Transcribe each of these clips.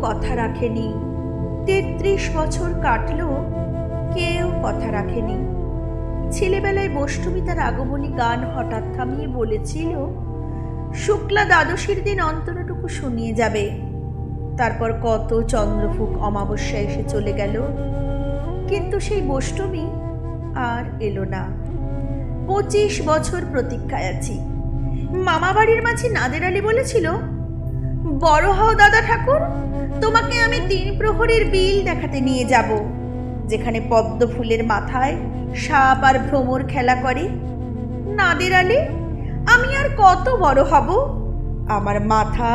কথা রাখেনি। 33 বছর কাটলো, কেউ কথা রাখেনি। ছেলেবেলায় বৈষ্ণবী তার আগমনী গান হঠাৎ থামিয়ে বলেছিল, শুক্লা দ্বাদশীর দিন অন্তরটুকু শুনিয়ে যাবে। তারপর কত চন্দ্রফুক অমাবস্যা এসে চলে গেল, কিন্তু সেই বৈষ্ণবী আর এলো না। 25 বছর প্রতীক্ষায় আছি। মামা বাড়ির মাঝে নাদের আলী বলেছিল, বড় হও দাদা ঠাকুর, তোমাকে আমি 3 প্রহরীর বিল দেখাতে নিয়ে যাব, যেখানে পদ্ম ফুলের মাথায় সাপ আর ভ্রমর খেলা করে। নাদের আলী, আমি আর কত বড় হব? আমার মাথা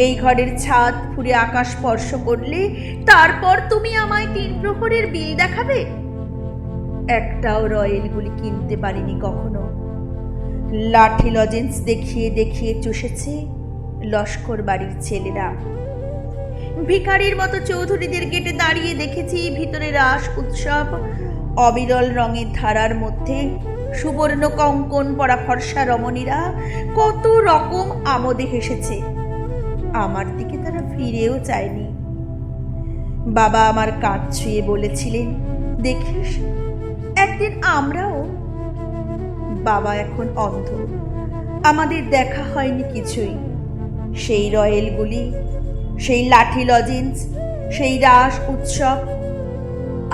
এই ঘরের ছাদ ফুঁড়ে আকাশ স্পর্শ করলে তারপর তুমি আমায় 3 প্রহরীর বিল দেখাবে? একটাও রয়েলগুলি কিনতে পারিনি কখনো। লাঠি লজেন্স দেখিয়ে দেখিয়ে চষেছে লস্কর বাড়ির ছেলেরা। ভিখারির মতো চৌধুরীদের গেটে দাঁড়িয়ে দেখেছি ভিতরে রাস উৎসব। অবিরল রঙের ধারার মধ্যে সুবর্ণ কঙ্কন পরা ফর্সা রমণীরা কত রকম আমোদে হেসেছে। আমার দিকে তারা ফিরেও চায়নি। বাবা আমার কাঁধ ছুঁয়ে বলেছিলেন, দেখিস একদিন আমরাও। বাবা এখন অন্ধ, আমাদের দেখা হয়নি কিছুই। সেই রয়েলগুলি, সেই লাঠি লজেন্স, সেই রাস উৎসব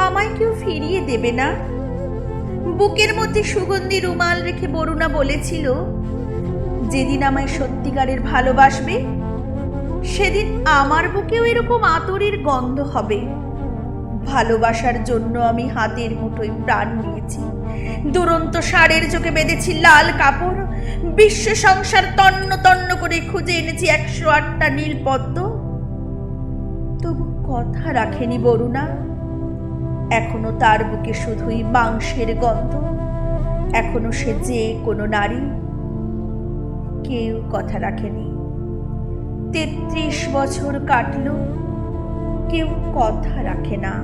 আমায় কেউ ফিরিয়ে দেবে না? বুকের মধ্যে সুগন্ধি রুমাল রেখে বরুণা বলেছিল, যেদিন আমায় সত্যিকারের ভালোবাসবে সেদিন আমার বুকেও এরকম আতরের গন্ধ হবে। ভালোবাসার জন্য আমি হাতের মুঠোয় প্রাণ নিয়েছি, দুরন্ত ষাঁড়ের চোখে বেঁধেছি লাল কাপড়, বিশ্ব সংসার তন্ন তন্ন করে খুঁজে এনেছি 108টা নীল পদ্ম। তবু কথা রাখেনি বরুণা। এখনো তার বুকে শুধুই মাংসের গন্ধ। এখনো সে যে কোনো নারী। কেউ কথা রাখেনি। 33 বছর কাটলো, কেউ কথা রাখে না।